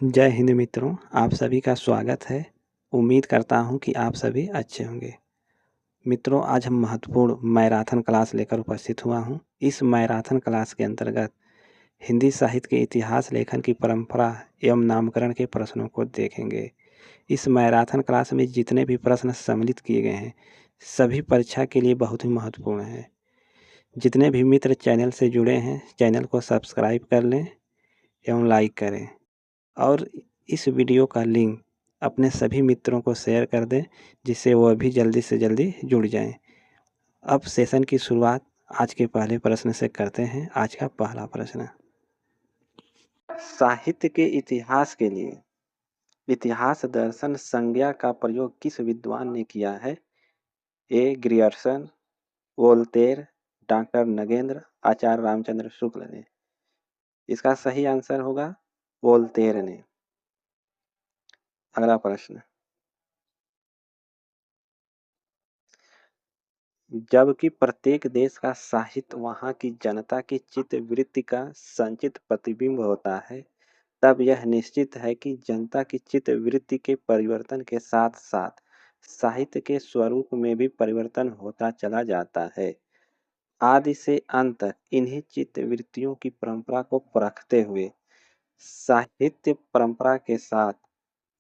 जय हिंद मित्रों, आप सभी का स्वागत है। उम्मीद करता हूं कि आप सभी अच्छे होंगे। मित्रों, आज हम महत्वपूर्ण मैराथन क्लास लेकर उपस्थित हुआ हूं। इस मैराथन क्लास के अंतर्गत हिंदी साहित्य के इतिहास लेखन की परंपरा एवं नामकरण के प्रश्नों को देखेंगे। इस मैराथन क्लास में जितने भी प्रश्न सम्मिलित किए गए हैं, सभी परीक्षा के लिए बहुत ही महत्वपूर्ण हैं। जितने भी मित्र चैनल से जुड़े हैं, चैनल को सब्सक्राइब कर लें एवं लाइक करें और इस वीडियो का लिंक अपने सभी मित्रों को शेयर कर दें, जिससे वह भी जल्दी से जल्दी जुड़ जाएं। अब सेशन की शुरुआत आज के पहले प्रश्न से करते हैं। आज का पहला प्रश्न, साहित्य के इतिहास के लिए इतिहास दर्शन संज्ञा का प्रयोग किस विद्वान ने किया है? ए ग्रियर्सन, वोल्टेयर, डॉक्टर नगेंद्र, आचार्य रामचंद्र शुक्ल ने। इसका सही आंसर होगा वोल्टेयर ने। अगला प्रश्न, जबकि प्रत्येक देश का साहित्य वहाँ की जनता की चित्तवृत्ति का संचित प्रतिबिंब होता है, तब यह निश्चित है कि जनता की चित्तवृत्ति के परिवर्तन के साथ साथ साहित्य के स्वरूप में भी परिवर्तन होता चला जाता है। आदि से अंत तक इन्हीं चित्तवृत्तियों की परंपरा को परखते हुए साहित्य परंपरा के साथ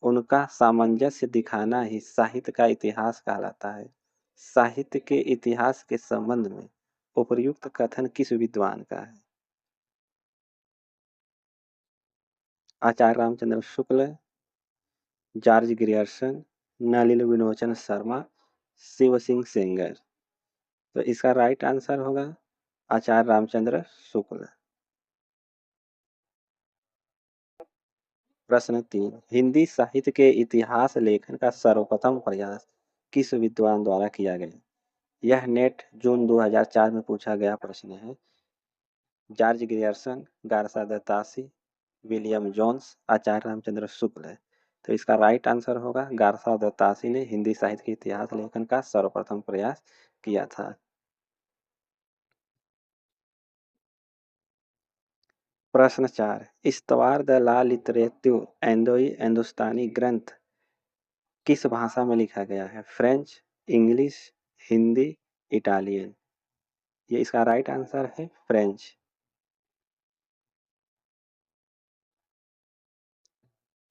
उनका सामंजस्य दिखाना ही साहित्य का इतिहास कहलाता है। साहित्य के इतिहास के संबंध में उपर्युक्त कथन किस विद्वान का है? आचार्य रामचंद्र शुक्ल, जॉर्ज ग्रियर्सन, नलिन विलोचन शर्मा, शिव सिंह सेंगर। तो इसका राइट आंसर होगा आचार्य रामचंद्र शुक्ल। प्रश्न 3, हिंदी साहित्य के इतिहास लेखन का सर्वप्रथम प्रयास किस विद्वान द्वारा किया गया? यह नेट जून 2004 में पूछा गया प्रश्न है। George Grierson, Garcin de Tassy, William Jones, Acharya Ramchandra Shukla है। तो इसका राइट आंसर होगा गारसा दत्तासी ने हिंदी साहित्य के इतिहास लेखन का सर्वप्रथम प्रयास किया था। प्रश्न 4, इस्तवार द ला लिटरेतुर एंदोई हिंदुस्तानी ग्रंथ किस भाषा में लिखा गया है? French, English, Hindi, Italian. ये इसका राइट आंसर है फ्रेंच।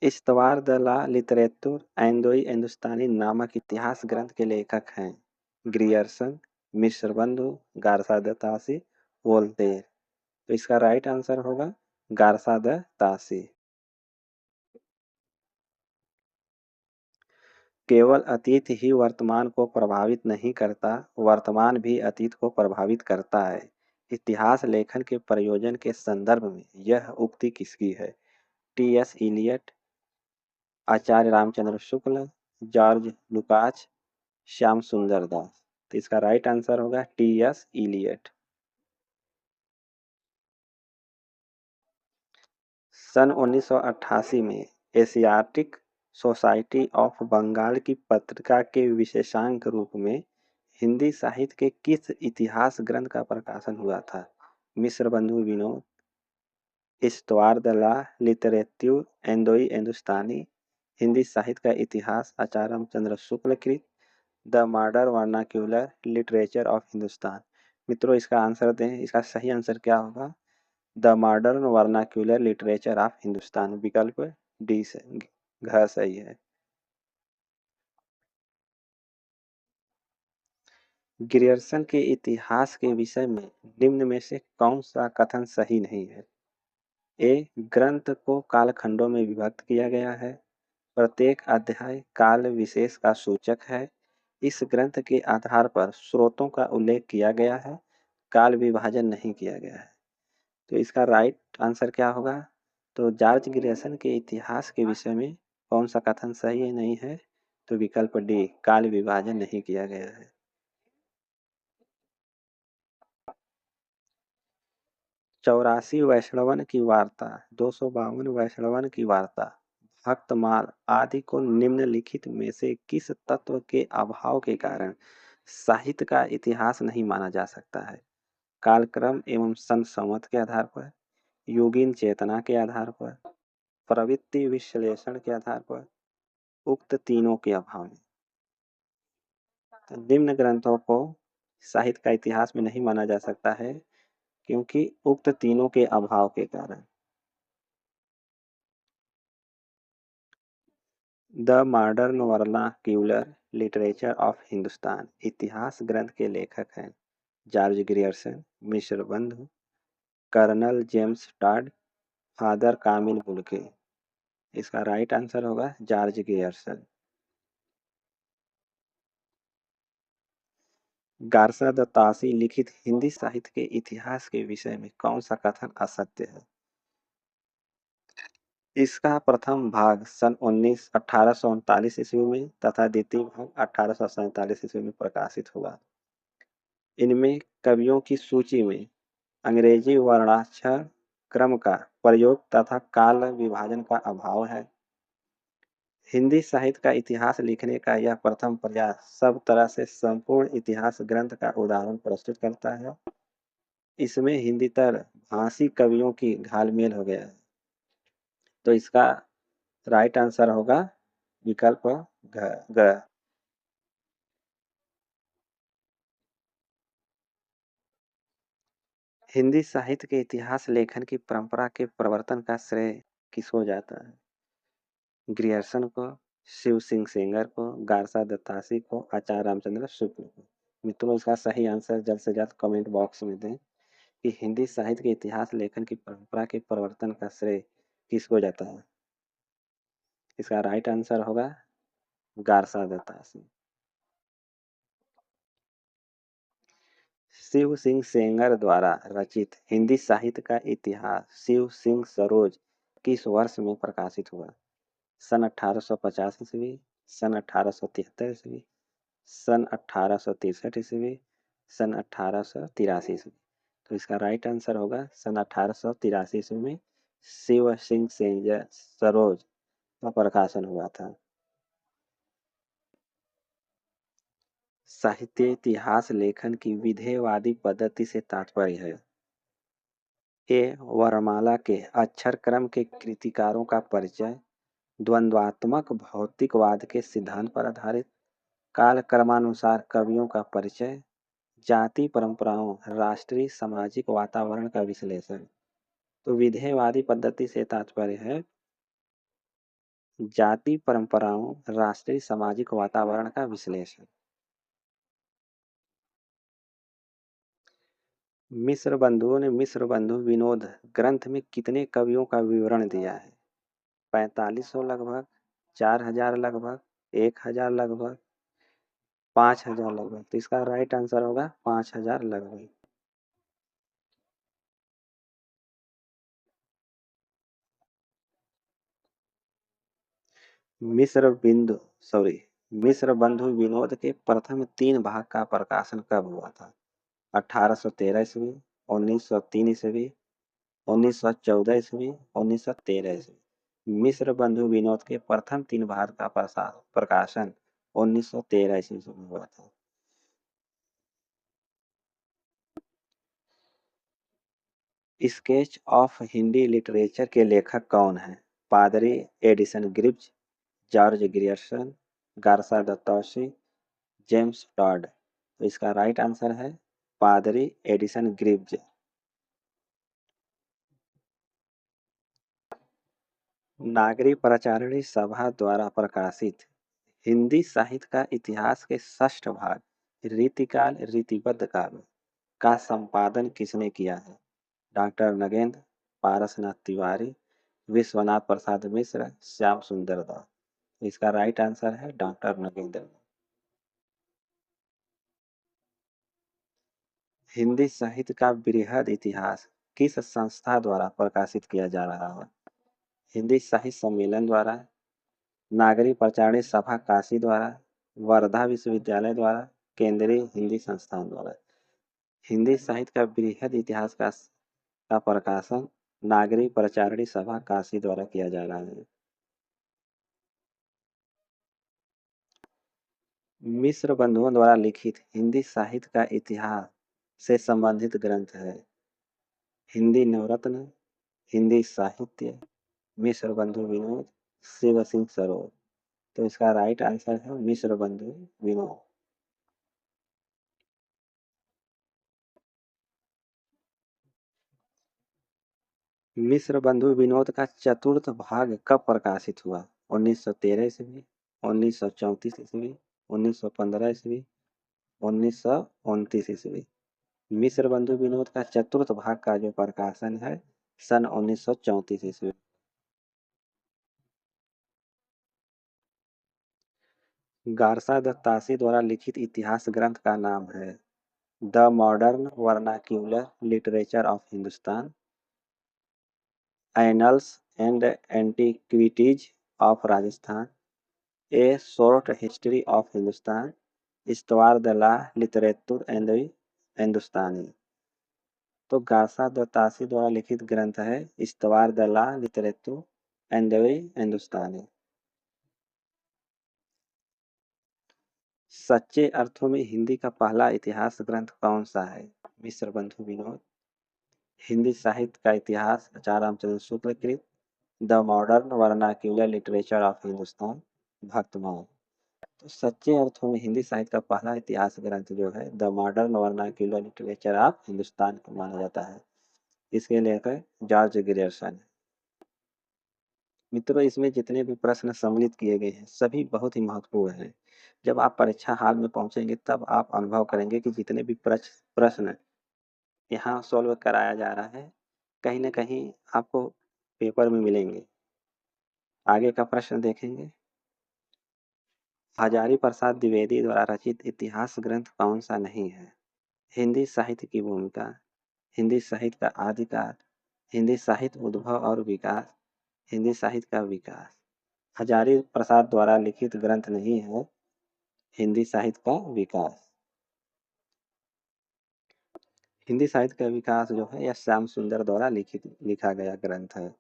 इस्तवार द ला लिटरेतुर एंदोई हिंदुस्तानी नामक इतिहास ग्रंथ के लेखक हैं ग्रियर्सन, मिश्र बंधु, गारसा द तासी, वोल्टेयर। तो इसका राइट आंसर होगा गारसा द तासी। केवल अतीत ही वर्तमान को प्रभावित नहीं करता, वर्तमान भी अतीत को प्रभावित करता है। इतिहास लेखन के प्रयोजन के संदर्भ में यह उक्ति किसकी है? टी एस इलियट, आचार्य रामचंद्र शुक्ल, जॉर्ज लुकाच, श्याम सुंदर दास। तो इसका राइट आंसर होगा टी एस इलियट। सन 1988 में एशियाटिक सोसाइटी ऑफ बंगाल की पत्रिका के विशेषांक रूप में हिंदी साहित्य के किस इतिहास ग्रंथ का प्रकाशन हुआ था? मिश्र बंधु विनोद, इस्तवार द ला लिटरेत्यूर एंदोई हिंदुस्तानी, हिंदी साहित्य का इतिहास आचार्य रामचंद्र शुक्ल कृत, the modern vernacular literature of Hindustan. मित्रों, इसका आंसर दें। इसका सही आंसर क्या होगा? The modern vernacular literature of Hindustan. विकल्प डी से घ सही है। ग्रियर्सन के इतिहास के विषय में निम्न में से कौन सा कथन सही नहीं है? ए, ग्रंथ को कालखंडों में विभक्त किया गया है। प्रत्येक अध्याय काल विशेष का सूचक है। इस ग्रंथ के आधार पर स्रोतों का उल्लेख किया गया है, काल विभाजन नहीं किया गया है। तो इसका राइट आंसर क्या होगा? तो जॉर्ज ग्रियर्सन के इतिहास के विषय में कौन सा कथन सही है नहीं है? तो विकल्प डी, काल विभाजन नहीं किया गया है। 84 वैष्णवन की वार्ता, 252 वैष्णवन की वार्ता, भक्तमाल आदि को निम्नलिखित में से किस तत्व के अभाव के कारण साहित्य का इतिहास नहीं माना जा सकता है? कालक्रम एवं सन संवत के आधार पर, योगीन चेतना के आधार पर, प्रवृत्ति विश्लेषण के आधार पर, उक्त तीनों के अभाव में। तो निम्न ग्रंथों को साहित्य का इतिहास में नहीं माना जा सकता है क्योंकि उक्त तीनों के अभाव के कारण। The modern vernacular literature of Hindustan इतिहास ग्रंथ के लेखक हैं George Grierson, Mishra Bandhu, colonel James Tod, father Camille Bulcke. इसका राइट आंसर होगा George Grierson. Garcin de Tassy लिखित हिंदी साहित्य के इतिहास के विषय में कौन सा कथन असत्य है? इसका प्रथम भाग सन 1839 ईस्वी में तथा द्वितीय भाग 1847 ईस्वी में प्रकाशित हुआ। इनमें कवियों की सूची में अंग्रेजी वर्णाक्षर क्रम का प्रयोग तथा काल विभाजन का अभाव है। हिंदी साहित्य का इतिहास लिखने का यह प्रथम प्रयास सब तरह से संपूर्ण इतिहास ग्रंथ का उदाहरण प्रस्तुत करता है। इसमें हिंदीतर भाषी कवियों की घालमेल हो गया है। तो इसका राइट आंसर होगा विकल्प ग। हिंदी साहित्य के इतिहास लेखन की परंपरा के प्रवर्तन का श्रेय किसको जाता है? ग्रियर्सन को, शिव सिंह सेंगर को, गारसा दत्तासी को, आचार्य रामचंद्र शुक्ल को। मित्रों, इसका सही आंसर जल्द से जल्द कमेंट बॉक्स में दें कि हिंदी साहित्य के इतिहास लेखन की परंपरा के प्रवर्तन का श्रेय किसको जाता है? इसका राइट आंसर होगा गारसा दत्तासी। शिव सिंह सेंगर द्वारा रचित हिंदी साहित्य का इतिहास शिव सिंह सरोज किस वर्ष में प्रकाशित हुआ? सन 1850 ईस्वी, सन 1873 ईस्वी, सन 1863 ईस्वी, सन 1883 ईस्वी। तो इसका राइट आंसर होगा सन 1883 ईस्वी में शिव सिंह सरोज का प्रकाशन हुआ था। साहित्य इतिहास लेखन की विधेयवादी पद्धति से तात्पर्य है ए वर्णमाला के अक्षर क्रम के कृतिकारों का परिचय, द्वंद्वात्मक भौतिकवाद के सिद्धांत पर आधारित, काल क्रमानुसार कवियों का परिचय, जाति परंपराओं राष्ट्रीय सामाजिक वातावरण का विश्लेषण। तो विधेयवादी पद्धति से तात्पर्य है जाति परंपराओं राष्ट्रीय सामाजिक वातावरण का विश्लेषण। मिस्र बंधुओं ने मिस्र बंधु विनोद ग्रंथ में कितने कवियों का विवरण दिया है? 4500 लगभग, 4000 लगभग, 1000 लगभग, 5000 लगभग। तो इसका राइट आंसर होगा 5000 लगभग। मिस्र बंधु विनोद के प्रथम 3 भाग का प्रकाशन कब हुआ था? 1813 ईस्वी, 1903 ईस्वी, 1914 ईस्वी, 1913 ईस्वी। मिस्र बंधु विनोद के प्रथम 3 भाग का प्रकाशन 1913 ईस्वी में हुआ था। स्केच ऑफ हिंदी लिटरेचर के लेखक कौन हैं? पादरी Edison Grips, George Grierson, Garcin de Tassy, James Tod. तो इसका राइट आंसर है पादरी एडिसन ग्रिप्स। नागरी प्रचारिणी सभा द्वारा प्रकाशित हिंदी साहित्य का इतिहास के षष्ठ भाग रीतिकाल रीतिबद्ध काव्य का संपादन किसने किया है? डॉक्टर नगेंद्र, पारसनाथ तिवारी, विश्वनाथ प्रसाद मिश्र, श्याम सुंदर दास। इसका राइट आंसर है डॉक्टर नगेंद्र। हिंदी साहित्य का बृहद इतिहास किस संस्था द्वारा प्रकाशित किया जा रहा है? हिंदी साहित्य सम्मेलन द्वारा, नागरी प्रचारिणी सभा काशी द्वारा, वर्धा विश्वविद्यालय द्वारा, केंद्रीय हिंदी संस्थान द्वारा। हिंदी साहित्य का बृहद इतिहास का प्रकाशन नागरी प्रचारिणी सभा काशी द्वारा किया जा रहा है। मिस्र बंधुओं द्वारा लिखित हिंदी साहित्य का इतिहास से संबंधित ग्रंथ है हिंदी नवरत्न, हिंदी साहित्य, मिश्र बंधु विनोद, शिव सिंह सरोज। तो इसका राइट आंसर है मिश्र बंधु विनोद। मिश्र बंधु विनोद का चतुर्थ भाग कब प्रकाशित हुआ? 1913 ईस्वी, 1934 ईस्वी, 1915 ईस्वी, 1929 ईस्वी। मिश्र बंधु विनोद का चतुर्थ भाग का जो प्रकाशन है सन 1934 ईस्वी। गारसा दत्तासी द्वारा लिखित इतिहास ग्रंथ का नाम है the modern vernacular literature of Hindustan, annals and antiquities of Rajasthan, a short history of Hindustan, Histoire de la Litterature Hindoustani. तो गारसा दत्तासी द्वारा लिखित ग्रंथ है इस्तवार द ला लिटरेतुर हिंदुस्तानी। सच्चे अर्थों में हिंदी का पहला इतिहास ग्रंथ कौन सा है? मिश्र बंधु विनोद, हिंदी साहित्य का इतिहास आचार्य रामचंद्र शुक्ल कृत, the modern vernacular literature of Hindustan, Bhaktamal. तो सच्चे अर्थों में हिंदी साहित्य का पहला इतिहास ग्रंथ जो है the modern vernacular literature of Hindustan को माना जाता है। इसके लेखक जॉर्ज ग्रियर्सन। मित्रों, इसमें जितने भी प्रश्न सम्मिलित किए गए हैं सभी बहुत ही महत्वपूर्ण हैं। जब आप परीक्षा हाल में पहुंचेंगे तब आप अनुभव करेंगे कि जितने भी प्रश्न यहाँ सॉल्व कराया जा रहा है कहीं ना कहीं आपको पेपर में मिलेंगे। आगे का प्रश्न देखेंगे। हजारी प्रसाद द्विवेदी द्वारा रचित इतिहास ग्रंथ कौन सा नहीं है? हिंदी साहित्य की भूमिका, हिंदी साहित्य का आदिकाल, हिंदी साहित्य उद्भव और विकास, हिंदी साहित्य का विकास। हजारी प्रसाद द्वारा लिखित ग्रंथ नहीं है हिंदी साहित्य का विकास। हिंदी साहित्य का विकास जो है यह श्याम सुंदर द्वारा लिखा गया ग्रंथ है।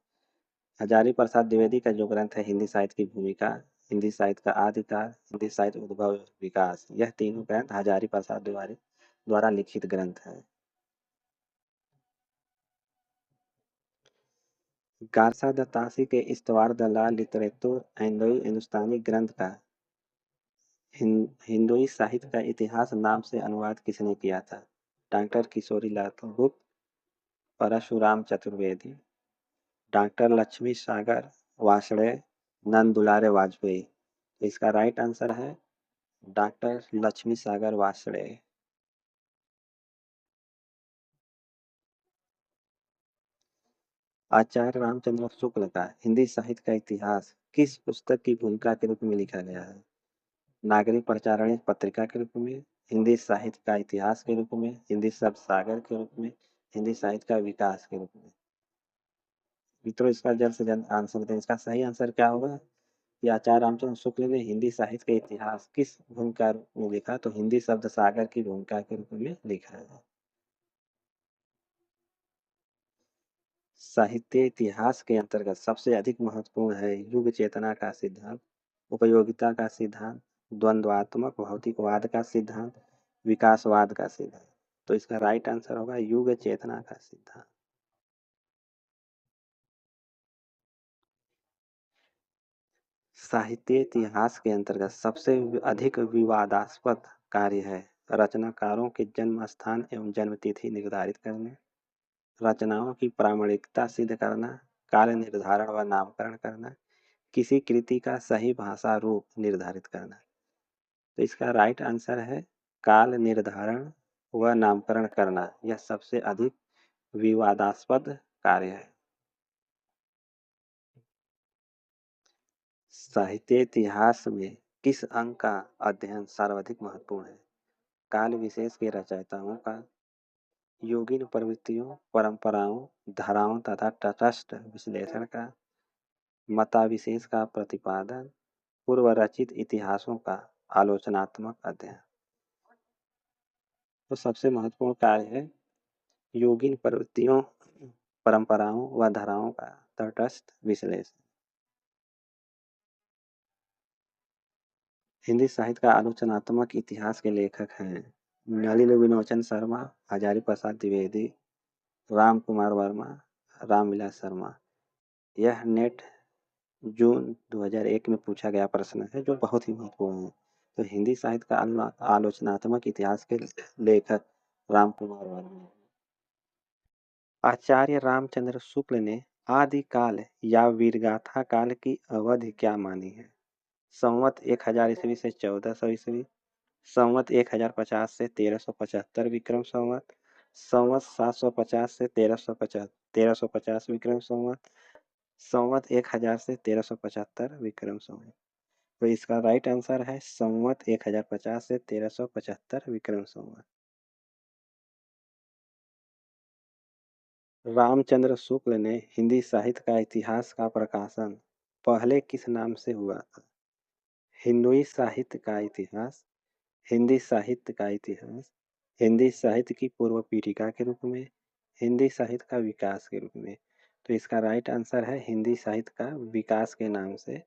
हजारी प्रसाद द्विवेदी का जो ग्रंथ है हिंदी साहित्य की भूमिका, हिंदी साहित्य का आदिकाल, हिंदी साहित्य उद्भव विकास, यह तीनों ग्रंथ हजारी प्रसाद द्वारा लिखित ग्रंथ है। गारसा दत्तासी के इस्तवार द ला लिटरेतुर हिंदुस्तानी ग्रंथ का हिंदुई साहित्य का इतिहास नाम से अनुवाद किसने किया था? डॉक्टर किशोरी लाल गुप्त, परशुराम चतुर्वेदी, डॉक्टर लक्ष्मी सागर वार्ष्णेय, नंद दुलारे वाजपेयी। तो इसका राइट आंसर है डॉक्टर लक्ष्मी सागर वार्ष्णेय। आचार्य रामचंद्र शुक्ल का हिंदी साहित्य का इतिहास किस पुस्तक की भूमिका के रूप में लिखा गया है? नागरिक प्रचारणी पत्रिका के रूप में, हिंदी साहित्य का इतिहास के रूप में, हिंदी शब्द सागर के रूप में, हिंदी साहित्य का विकास के रूप में। मित्रों, इसका जल्द से जल्द आंसर दें। इसका सही आंसर क्या होगा कि आचार्य रामचंद्र शुक्ल ने हिंदी साहित्य का इतिहास किस भूमिका में लिखा? तो हिंदी शब्द सागर की भूमिका के रूप में लिखा है। साहित्य इतिहास के अंतर्गत सबसे अधिक महत्वपूर्ण है युग चेतना का सिद्धांत, उपयोगिता का सिद्धांत, द्वंद्वात्मक भौतिकवाद का सिद्धांत, विकासवाद का सिद्धांत। तो इसका राइट आंसर होगा युग चेतना का सिद्धांत। साहित्य इतिहास के अंतर्गत सबसे अधिक विवादास्पद कार्य है रचनाकारों के जन्म स्थान एवं जन्म तिथि निर्धारित करने, रचनाओं की प्रामाणिकता सिद्ध करना, काल निर्धारण व नामकरण करना, किसी कृति का सही भाषा रूप निर्धारित करना। तो इसका राइट आंसर है काल निर्धारण व नामकरण करना। यह सबसे अधिक विवादास्पद कार्य है। साहित्य इतिहास में किस अंग का अध्ययन सर्वाधिक महत्वपूर्ण है? काल विशेष के रचयिताओं का, योगिन प्रवृत्तियों, परंपराओं, धाराओं तथा तटस्थ विश्लेषण का, मताविशेष का प्रतिपादन, पूर्व रचित इतिहासों का आलोचनात्मक अध्ययन। तो सबसे महत्वपूर्ण कार्य है योगिन प्रवृत्तियों, परंपराओं व धाराओं का तटस्थ विश्लेषण। हिंदी साहित्य का आलोचनात्मक इतिहास के लेखक हैं नलिनी विलोचन शर्मा, हजारी प्रसाद द्विवेदी, राम कुमार वर्मा, रामविलास शर्मा। यह नेट जून 2001 में पूछा गया प्रश्न है जो बहुत ही महत्वपूर्ण है। तो हिंदी साहित्य का आलोचनात्मक इतिहास के लेखक राम कुमार वर्मा। आचार्य रामचंद्र शुक्ल ने आदिकाल या वीरगाथा काल की अवधि क्या मानी है? संवत 1000 ईस्वी से 1400 ईस्वी, संवत 1050 से 1375 विक्रम संवत, संवत 750 से 1350 विक्रम संवत, संवत 1000 से 1375 विक्रम संवत। तो इसका राइट आंसर है संवत 1050 से 1375 विक्रम संवत। रामचंद्र शुक्ल ने हिंदी साहित्य का इतिहास का प्रकाशन पहले किस नाम से हुआ था? हिंदुई साहित्य का इतिहास, हिंदी साहित्य का इतिहास, हिंदी साहित्य की पूर्व पीठिका के रूप में, हिंदी साहित्य का विकास के रूप में। तो इसका राइट आंसर है हिंदी साहित्य का विकास के नाम से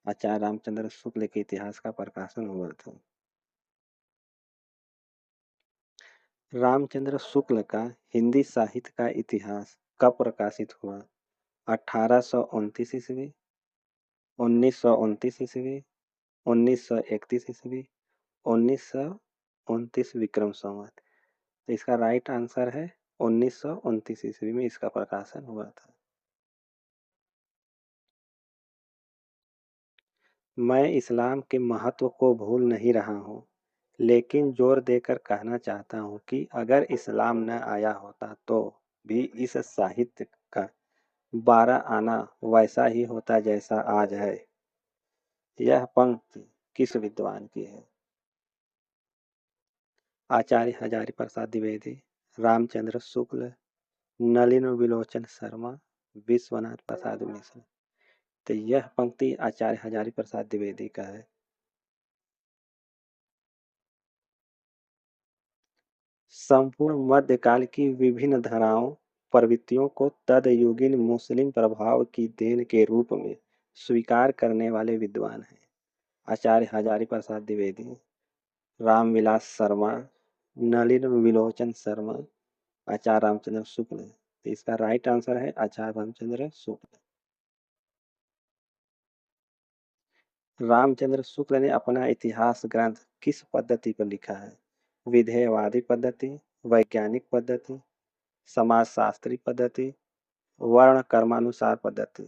आचार्य रामचंद्र शुक्ल के इतिहास का प्रकाशन हुआ था। रामचंद्र शुक्ल का हिंदी साहित्य का इतिहास कब प्रकाशित हुआ? 1829 ईस्वी, 1929 ईस्वी, 1931 ईस्वी, 1929 विक्रम संवत। तो इसका राइट आंसर है 1929 ईस्वी में इसका प्रकाशन हुआ था। मैं इस्लाम के महत्व को भूल नहीं रहा हूँ, लेकिन जोर देकर कहना चाहता हूँ कि अगर इस्लाम न आया होता तो भी इस साहित्य का 12 आना वैसा ही होता जैसा आज है। यह पंक्ति किस विद्वान की है? आचार्य हजारी प्रसाद द्विवेदी, रामचंद्र शुक्ल, नलिन विलोचन शर्मा, विश्वनाथ प्रसाद मिश्र। तो यह पंक्ति आचार्य हजारी प्रसाद द्विवेदी का है। संपूर्ण मध्यकाल की विभिन्न धाराओं प्रवृत्तियों को तदयुगीन मुस्लिम प्रभाव की देन के रूप में स्वीकार करने वाले विद्वान हैं आचार्य हजारी प्रसाद द्विवेदी, रामविलास शर्मा, नलिन विलोचन शर्मा, आचार्य रामचंद्र शुक्ल। तो इसका राइट आंसर है आचार्य रामचंद्र शुक्ल। रामचंद्र शुक्ल ने अपना इतिहास ग्रंथ किस पद्धति पर लिखा है? विधेयवादी पद्धति, वैज्ञानिक पद्धति, समाजशास्त्री पद्धति, वर्ण कर्मानुसार पद्धति।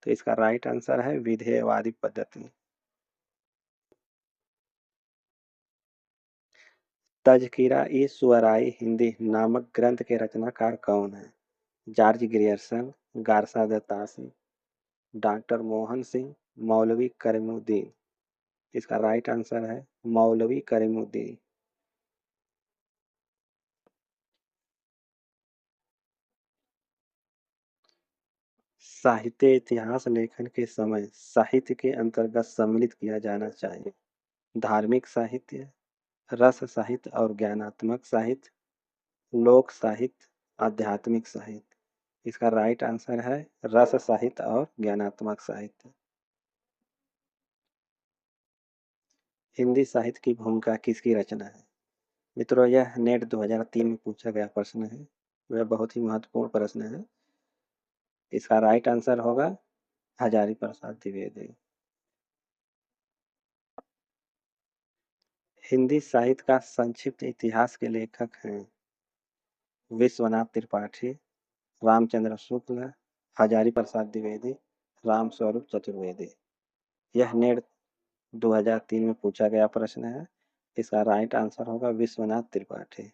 तो इसका राइट आंसर है विधेयवादी पद्धति। तज़किरा ई शुअराई हिंदी नामक ग्रंथ के रचनाकार कौन है? George Grierson, Garcin de Tassy, doctor Mohan Singh, मौलवी करीमुद्दीन। इसका राइट आंसर है मौलवी करीमुद्दीन। साहित्य इतिहास लेखन के समय साहित्य के अंतर्गत सम्मिलित किया जाना चाहिए। धार्मिक साहित्य, रस साहित्य और ज्ञानात्मक साहित्य, लोक साहित्य, आध्यात्मिक साहित्य। इसका राइट आंसर है रस साहित्य और ज्ञानात्मक साहित्य। हिंदी साहित्य की भूमिका किसकी रचना है? मित्रों, यह नेट 2003 में पूछा गया प्रश्न है। वह बहुत ही महत्वपूर्ण प्रश्न है। इसका राइट आंसर होगा हजारी प्रसाद द्विवेदी। हिंदी साहित्य का संक्षिप्त इतिहास के लेखक हैं विश्वनाथ त्रिपाठी, रामचंद्र शुक्ल, हजारी प्रसाद द्विवेदी, राम स्वरूप चतुर्वेदी। यह नेट 2003 में पूछा गया प्रश्न है। इसका राइट आंसर होगा विश्वनाथ त्रिपाठी।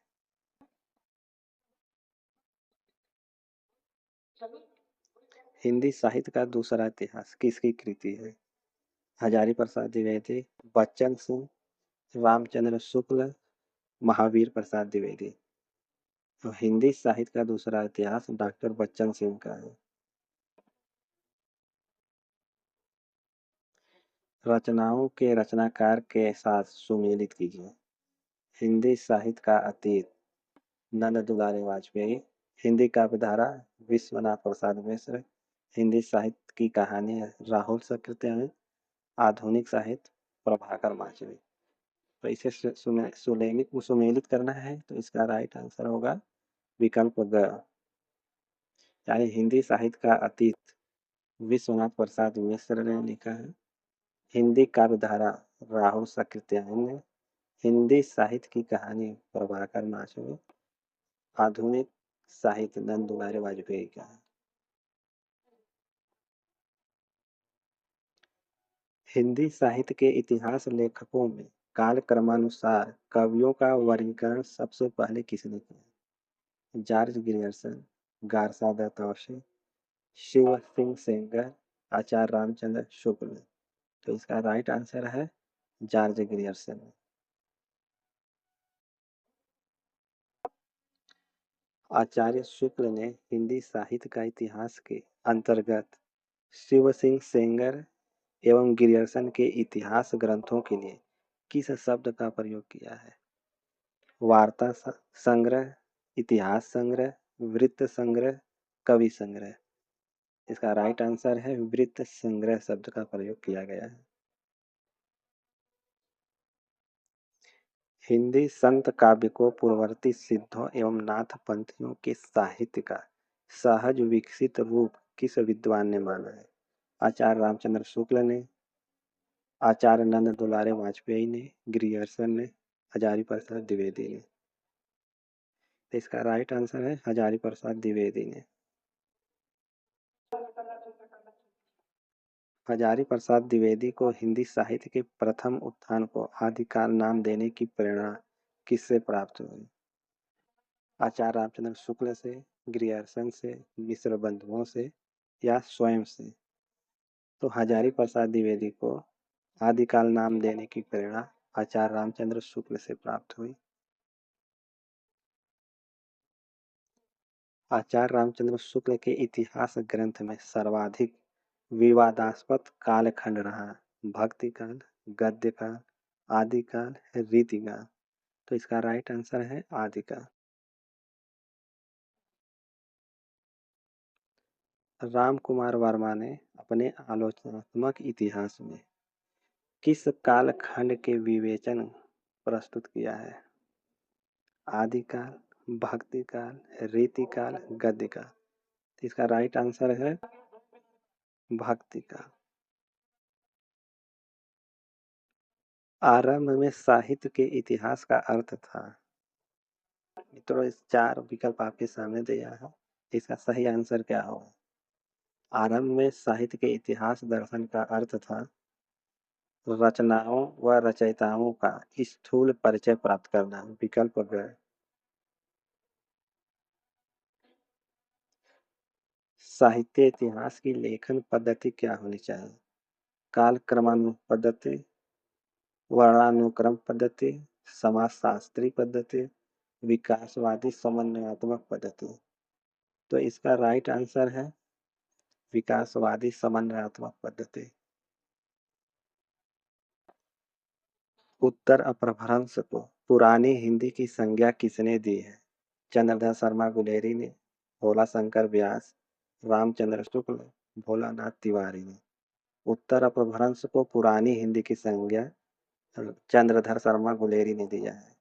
हिंदी साहित्य का दूसरा इतिहास किसकी कृति है? हजारी प्रसाद द्विवेदी, बच्चन सिंह, रामचंद्र शुक्ल, महावीर प्रसाद द्विवेदी। तो हिंदी साहित्य का दूसरा इतिहास डॉक्टर बच्चन सिंह का है। रचनाओं के रचनाकार के साथ सुमेलित कीजिए। हिंदी साहित्य का अतीत नंद दुलारे वाजपेयी, हिंदी काव्यधारा विश्वनाथ प्रसाद मिश्र, हिंदी साहित्य की कहानी राहुल सकृत्य, आधुनिक साहित्य प्रभाकर माचवी। तो इसे सुमेलित करना है तो इसका राइट आंसर होगा विकल्प ग, यानी हिंदी साहित्य का अतीत विश्वनाथ प्रसाद मिश्र ने लिखा है। हिंदी काव्यधारा राहुल सकृत्यायन ने। हिंदी साहित्य की कहानी प्रभाकर माछवे। आधुनिक साहित्य नंद दुलारे वाजपेयी का है। हिंदी साहित्य के इतिहास लेखकों में कालक्रमानुसार कवियों का वर्गीकरण सबसे पहले किसने किया? George Grierson, Garcin Dattatreya, Shiv Singh Sengar, Acharya Ramchandra Shukla. तो इसका राइट आंसर है जॉर्ज ग्रियर्सन। आचार्य शुक्ल ने हिंदी साहित्य का इतिहास के अंतर्गत शिव सिंह सेंगर एवं ग्रियर्सन के इतिहास ग्रंथों के लिए किस शब्द का प्रयोग किया है? वार्ता संग्रह, इतिहास संग्रह, वृत्त संग्रह, कवि संग्रह। इसका राइट आंसर है वृत्त संग्रह शब्द का प्रयोग किया गया है। हिंदी संत काव्य को पूर्ववर्ती सिद्धों एवं नाथ पंथियों के साहित्य का सहज विकसित रूप किस विद्वान ने माना है? आचार्य रामचंद्र शुक्ल ने, आचार्य नंद दुलारे वाजपेयी ने, ग्रियर्सन ने, हजारी प्रसाद द्विवेदी ने। तो इसका राइट आंसर है हजारी प्रसाद द्विवेदी ने। हजारी प्रसाद द्विवेदी को हिंदी साहित्य के प्रथम उत्थान को आदिकाल नाम देने की प्रेरणा किससे प्राप्त हुई? आचार्य रामचंद्र शुक्ल से, ग्रियर्सन से, मिश्र बंधुओं से या स्वयं से? तो हजारी प्रसाद द्विवेदी को आदिकाल नाम देने की प्रेरणा आचार्य रामचंद्र शुक्ल से प्राप्त हुई। आचार्य रामचंद्र शुक्ल के इतिहास ग्रंथ में सर्वाधिक विवादास्पद कालखंड रहा भक्ति काल, गद्य काल, आदिकाल, रीतिकाल। तो इसका राइट आंसर है आदिकाल। राम कुमार वर्मा ने अपने आलोचनात्मक इतिहास में किस कालखंड के विवेचन प्रस्तुत किया है? आदिकाल, भक्ति काल, रीतिकाल, गद्य काल। इसका राइट आंसर है भक्ति काल। आरंभ में साहित्य के इतिहास का अर्थ था। मित्रों, इस 4 विकल्प आपके सामने दिया है, इसका सही आंसर क्या होगा? आरंभ में साहित्य के इतिहास दर्शन का अर्थ था रचनाओं व रचयिताओं का स्थूल परिचय प्राप्त करना। विकल्प ग। साहित्य इतिहास की लेखन पद्धति क्या होनी चाहिए? काल क्रमानुसार पद्धति, वर्णानुक्रम पद्धति, समाजशास्त्री पद्धति, विकासवादी समन्वयात्मक पद्धति। तो इसका राइट आंसर है विकासवादी समन्वयात्मक पद्धति। उत्तर अपभ्रंश को पुरानी हिंदी की संज्ञा किसने दी है? चंद्रधर शर्मा गुलेरी ने, भोला शंकर व्यास, रामचंद्र शुक्ल, भोलानाथ तिवारी ने। उत्तर अपभ्रंश को पुरानी हिंदी की संज्ञा चंद्रधर शर्मा गुलेरी ने दिया है।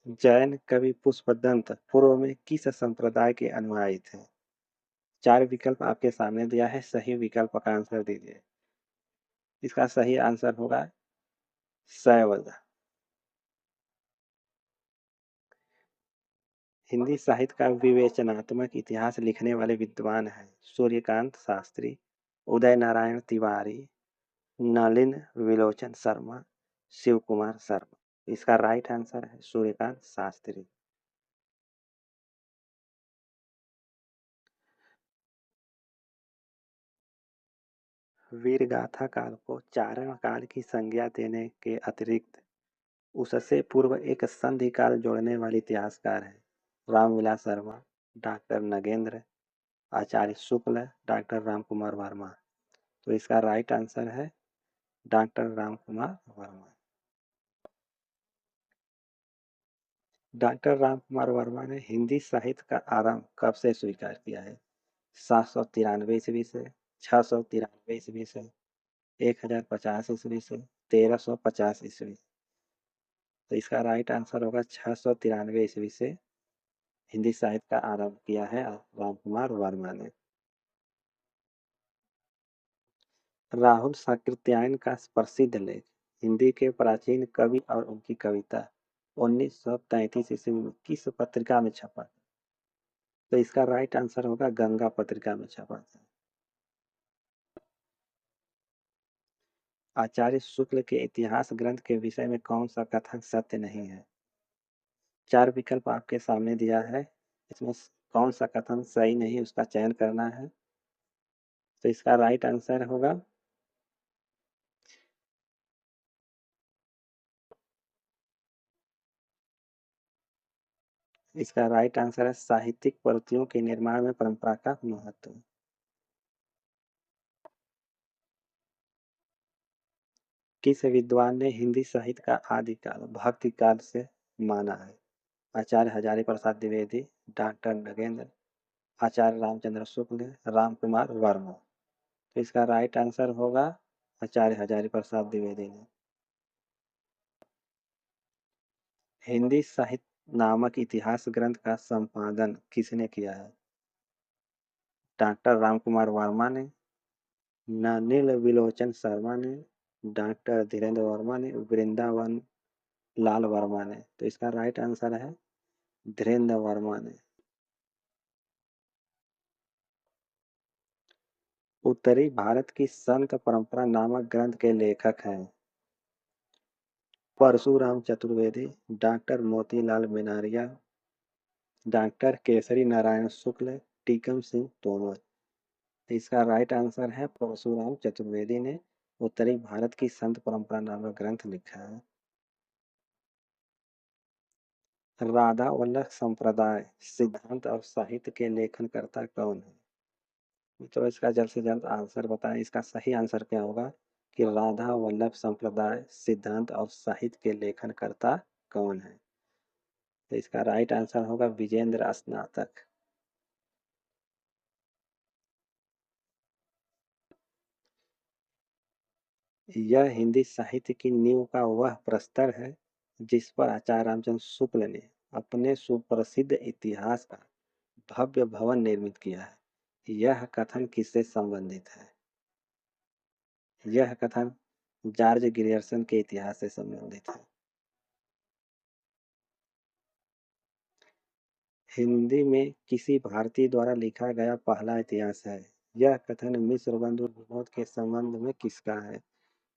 जैन कवि पुष्पदंत पूर्व में किस संप्रदाय के अनुयायी थे? 4 विकल्प आपके सामने दिया है, सही विकल्प का आंसर दीजिए। इसका सही आंसर होगा शैव। हिंदी साहित्य का विवेचनात्मक इतिहास लिखने वाले विद्वान हैं सूर्यकांत शास्त्री, उदय नारायण तिवारी, नलिन विलोचन शर्मा, शिव कुमार शर्मा। इसका राइट आंसर है सूर्यकांत शास्त्री। वीरगाथा काल को चारण काल की संज्ञा देने के अतिरिक्त उससे पूर्व एक संधि काल जोड़ने वाले इतिहासकार हैं रामविलास शर्मा, डॉक्टर नगेंद्र, आचार्य शुक्ल, डॉक्टर राम कुमार वर्मा। तो इसका राइट आंसर है डॉक्टर राम कुमार वर्मा। डॉक्टर राम कुमार वर्मा ने हिंदी साहित्य का आरंभ कब से स्वीकार किया है? 793 ईस्वी से, 693 ईस्वी से, 1050 ईस्वी से, 1350 ईस्वी। तो इसका राइट आंसर होगा 693 ईस्वी से हिंदी साहित्य का आरंभ किया है रामकुमार वर्मा ने। राहुल साकृत्यायन का प्रसिद्ध लेख हिंदी के प्राचीन कवि और उनकी कविता 1933 ईस्वी में किस पत्रिका में छपा? तो इसका राइट आंसर होगा गंगा पत्रिका में छपा था। आचार्य शुक्ल के इतिहास ग्रंथ के विषय में कौन सा कथन सत्य नहीं है? चार विकल्प आपके सामने दिया है, इसमें कौन सा कथन सही नहीं उसका चयन करना है। तो इसका राइट आंसर होगा इसका राइट आंसर है साहित्यिक प्रवृत्तियों के निर्माण में परंपरा का महत्व। किस विद्वान ने हिंदी साहित्य का आदिकाल भक्ति काल से माना है? आचार्य हजारी प्रसाद द्विवेदी, डॉक्टर नगेंद्र, आचार्य रामचंद्र शुक्ल, राम कुमार वर्मा। तो इसका राइट आंसर होगा आचार्य हजारी प्रसाद द्विवेदी ने। हिंदी साहित्य नामक इतिहास ग्रंथ का संपादन किसने किया है? डॉक्टर रामकुमार वर्मा ने, नलिनी विलोचन शर्मा ने, डॉक्टर धीरेन्द्र वर्मा ने, वृंदावन लाल वर्मा ने। तो इसका राइट आंसर है धीरेन्द्र वर्मा ने। उत्तरी भारत की संत परंपरा नामक ग्रंथ के लेखक हैं? Parshuram Chaturvedi, doctor Motilal Menaria, doctor Kesari Narayan Shukla, Tikam Singh Tomar. इसका राइट आंसर है परशुराम चतुर्वेदी ने उत्तरी भारत की संत परंपरा नामक ग्रंथ लिखा है। राधा वल्लभ संप्रदाय सिद्धांत और साहित्य के लेखनकर्ता कौन है? तो इसका जल्द से जल्द आंसर बताएं। इसका सही आंसर क्या होगा कि राधा वल्लभ संप्रदाय सिद्धांत और साहित्य के लेखनकर्ता कौन है? तो इसका राइट आंसर होगा विजेंद्र स्नातक। यह हिंदी साहित्य की नींव का वह प्रस्तर है जिस पर आचार्य रामचंद्र शुक्ल ने अपने सुप्रसिद्ध इतिहास का भव्य भवन निर्मित किया है। यह कथन किससे संबंधित है? यह कथन जॉर्ज ग्रियर्सन के इतिहास से संबंधित है। हिंदी में किसी भारतीय द्वारा लिखा गया पहला इतिहास है। यह कथन मिस्र बंधु विनोद के संबंध में किसका है?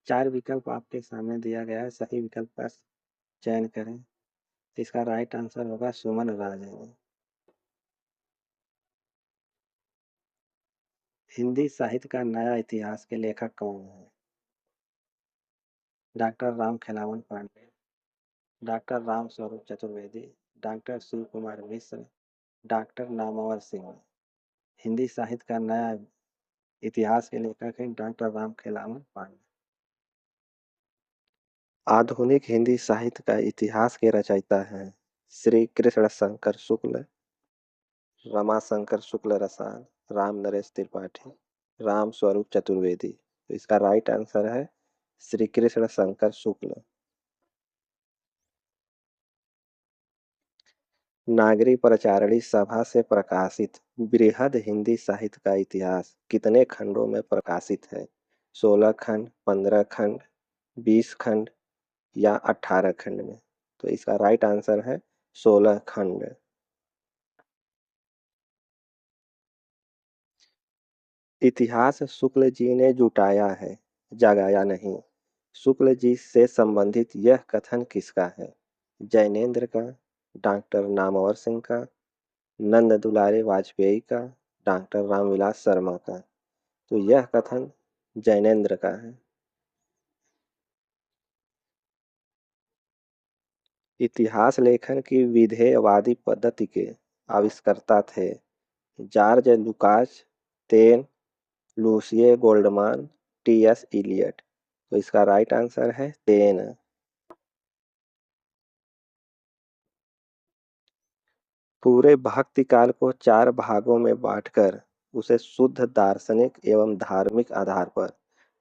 चार विकल्प आपके सामने दिया गया है, सही विकल्प का चयन करें। इसका राइट आंसर होगा सुमन राजन। हिंदी साहित्य का नया इतिहास के लेखक कौन है? Doctor Ram Khelawan Pandey, doctor Ram Swaroop Chaturvedi, doctor Shiv Kumar Mishra, doctor Namvar Singh. Hindi साहित्य का नया इतिहास के लेखक हैं डॉक्टर राम खेलावन पांडे। आधुनिक हिंदी साहित्य का इतिहास के रचयिता हैं श्री कृष्ण शंकर शुक्ल, रमाशंकर शुक्ल रसाल, राम नरेश त्रिपाठी, राम स्वरूप चतुर्वेदी। तो इसका राइट आंसर है श्री कृष्ण शंकर शुक्ल। नागरी प्रचारणी सभा से प्रकाशित बृहद हिंदी साहित्य का इतिहास कितने खंडों में प्रकाशित है? 16 खंड, 15 खंड, 20 खंड या 18 खंड में? तो इसका राइट आंसर है 16 खंड। इतिहास शुक्ल जी ने जुटाया है, जगाया नहीं। शुक्ल जी से संबंधित यह कथन किसका है? जैनेन्द्र का, डॉक्टर नामवर सिंह का, नंद दुलारे वाजपेयी का, डॉक्टर रामविलास शर्मा का। तो यह कथन जैनेन्द्र का है। इतिहास लेखन की विधेयवादी पद्धति के आविष्कर्ता थे जॉर्ज लुकास, तेन, लूसिए गोल्डमान, टी.एस. इलियट। तो इसका राइट आंसर है तेन। पूरे भक्ति काल को चार भागों में बांटकर उसे शुद्ध दार्शनिक एवं धार्मिक आधार पर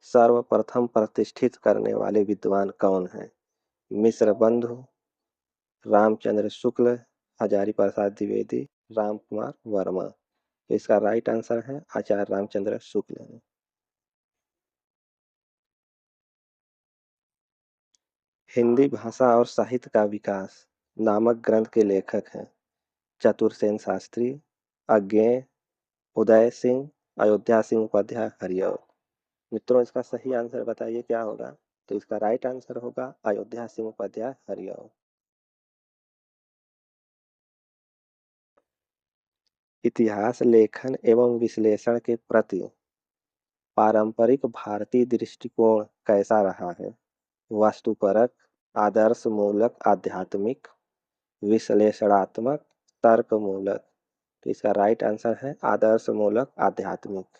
सर्वप्रथम प्रतिष्ठित करने वाले विद्वान कौन हैं? मिश्र बंधु, रामचंद्र शुक्ल, हजारी प्रसाद द्विवेदी, राम कुमार वर्मा। तो इसका राइट आंसर है आचार्य रामचंद्र शुक्ल। हिंदी भाषा और साहित्य का विकास नामक ग्रंथ के लेखक हैं चतुरसेन शास्त्री, अज्ञेय, उदय सिंह, अयोध्या सिंह उपाध्याय, हरिऔध। मित्रों, इसका सही आंसर बताइए क्या होगा? तो इसका राइट आंसर होगा अयोध्या सिंह उपाध्याय, हरिऔध। इतिहास लेखन एवं विश्लेषण के प्रति पारंपरिक भारतीय दृष्टिकोण कैसा रहा है? वास्तुपरक, आदर्श मूलक, आध्यात्मिक, विश्लेषणात्मक, तर्क मूलक। तो इसका राइट आंसर है आदर्श मूलक, आध्यात्मिक।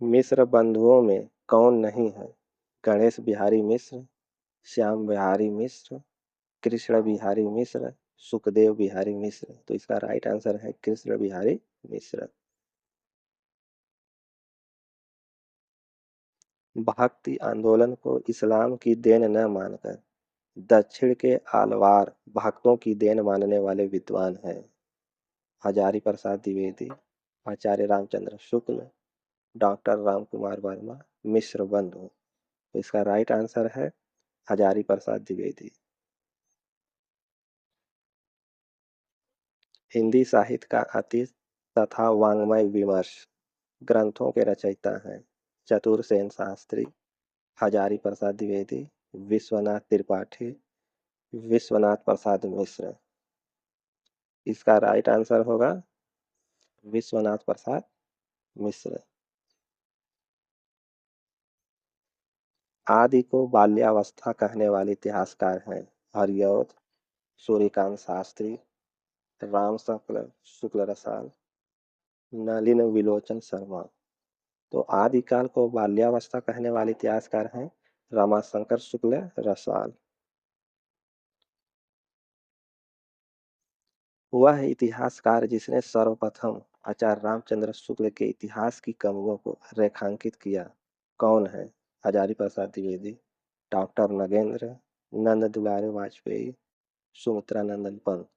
मिश्र बंधुओं में कौन नहीं है? गणेश बिहारी मिश्र, श्याम बिहारी मिश्र, कृष्ण बिहारी मिश्र, सुखदेव बिहारी मिश्र। तो इसका राइट आंसर है कृष्ण बिहारी मिश्र। भक्ति आंदोलन को इस्लाम की देन न मानकर दक्षिण के आलवार भक्तों की देन मानने वाले विद्वान हैं हजारी प्रसाद द्विवेदी, आचार्य रामचंद्र शुक्ल, डॉक्टर राम कुमार वर्मा, मिश्र बंधु। तो इसका राइट आंसर है हजारी प्रसाद द्विवेदी। हिंदी साहित्य का अतीत तथा वाङ्मय विमर्श ग्रंथों के रचयिता हैं चतुरसेन शास्त्री, हजारी प्रसाद द्विवेदी, विश्वनाथ त्रिपाठी, विश्वनाथ प्रसाद मिश्र। इसका राइट आंसर होगा विश्वनाथ प्रसाद मिश्र। आदि को बाल्यावस्था कहने वाले इतिहासकार हैं हरिऔध, सूर्यकांत शास्त्री, राम शुक्ल रसाल, नलिन विलोचन शर्मा। तो आदिकाल को बाल्यावस्था कहने वाले इतिहासकार हैं रामाशंकर शुक्ल रसाल। वह इतिहासकार जिसने सर्वप्रथम आचार्य रामचंद्र शुक्ल के इतिहास की कमियों को रेखांकित किया कौन है? हजारी प्रसाद द्विवेदी, डॉक्टर नगेंद्र, नंद दुलारे वाजपेयी, सुमित्रा नंदन पंत।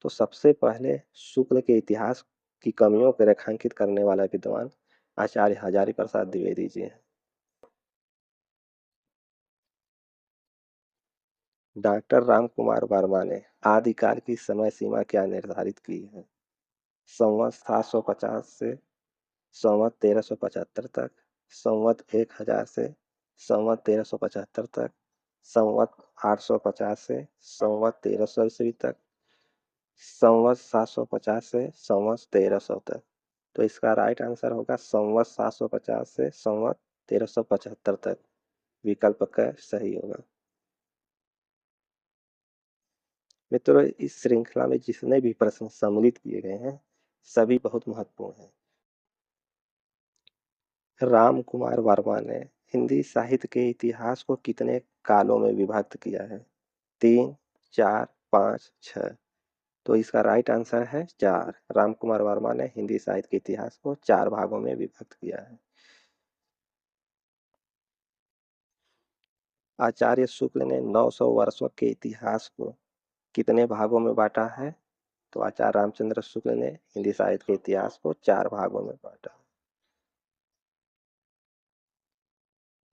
तो सबसे पहले शुक्ल के इतिहास की कमियों को रेखांकित करने वाला विद्वान आचार्य हजारी प्रसाद द्विवेदी जी हैं। डॉक्टर राम कुमार वर्मा ने आदिकाल की समय सीमा क्या निर्धारित की है? संवत 750 से संवत 1375 तक, संवत 1000 से संवत 1375 तक, संवत 850 से संवत 1300 ईस्वी तक, संवत 750 से संवत 1300 तक। तो इसका राइट आंसर होगा संवत 750 से संवत 1375 तक। विकल्प का सही होगा। मित्रों, इस श्रृंखला में जितने भी प्रश्न सम्मिलित किए गए हैं सभी बहुत महत्वपूर्ण हैं। राम कुमार वर्मा ने हिंदी साहित्य के इतिहास को कितने कालों में विभक्त किया है? 3, 4, 5, 6। तो इसका राइट आंसर है 4। राम कुमार वर्मा ने हिंदी साहित्य के इतिहास को 4 भागों में विभक्त किया है। आचार्य शुक्ल ने 900 वर्षों के इतिहास को कितने भागों में बांटा है? तो आचार्य रामचंद्र शुक्ल ने हिंदी साहित्य के इतिहास को 4 भागों में बांटा।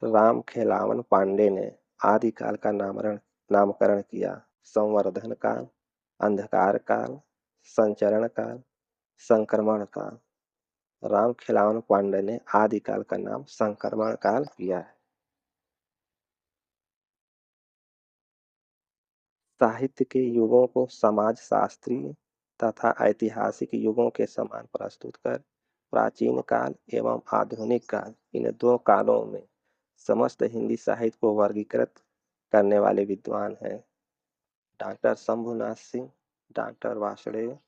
राम खेलावन पांडे ने आदिकाल का नामकरण किया संवर्धन काल, अंधकार काल, संचरण काल, संक्रमण काल। राम खेलावन पांडे ने आदिकाल का नाम संक्रमण काल किया है। साहित्य के युगों को समाज शास्त्रीय तथा ऐतिहासिक युगों के समान प्रस्तुत कर प्राचीन काल एवं आधुनिक काल इन 2 कालों में समस्त हिंदी साहित्य को वर्गीकृत करने वाले विद्वान हैं doctor Shambhunath Singh, doctor Vasudev,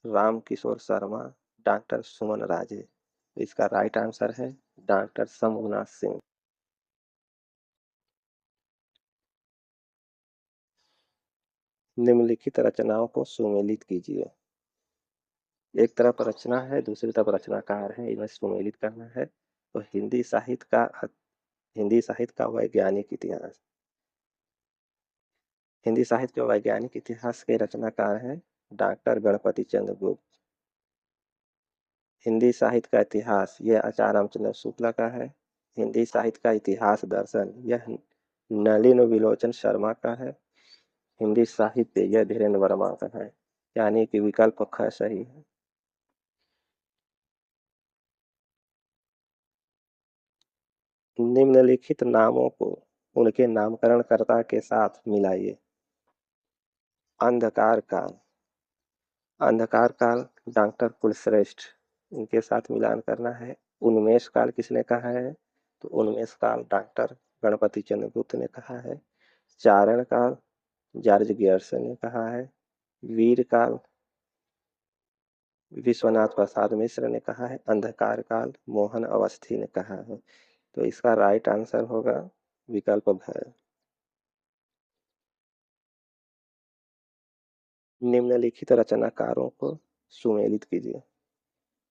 Ram Kishore Sharma, doctor सुमन राजे। इसका राइट आंसर है डॉक्टर शंभुनाथ सिंह। निम्नलिखित रचनाओं को सुमेलित कीजिए। एक तरफ रचना है, दूसरी तरफ रचनाकार है, इन्हें सुमेलित करना है। तो हिंदी साहित्य का वैज्ञानिक इतिहास। हिंदी साहित्य के वैज्ञानिक इतिहास के रचनाकार हैं डॉक्टर गणपति चंद्र गुप्त। हिंदी साहित्य का इतिहास यह आचार्य रामचंद्र शुक्ला का है। हिंदी साहित्य का इतिहास दर्शन यह नलिन विलोचन शर्मा का है। हिंदी साहित्य यह धीरेन्द्र वर्मा का है, यानी कि विकल्प ख सही है। निम्नलिखित नामों को उनके नामकरणकर्ता के साथ मिलाइए। अंधकार काल, अंधकार काल डॉक्टर कुलश्रेष्ठ, इनके साथ मिलान करना है। उन्मेष काल किसने कहा है? तो उन्मेष काल डॉक्टर गणपति चंद्र गुप्त ने कहा है। चारण काल जॉर्ज गियर्सन ने कहा है। वीर काल विश्वनाथ प्रसाद मिश्र ने कहा है। अंधकार काल मोहन अवस्थी ने कहा है। तो इसका राइट आंसर होगा विकल्प भ। निम्नलिखित रचनाकारों को सुमेलित कीजिए।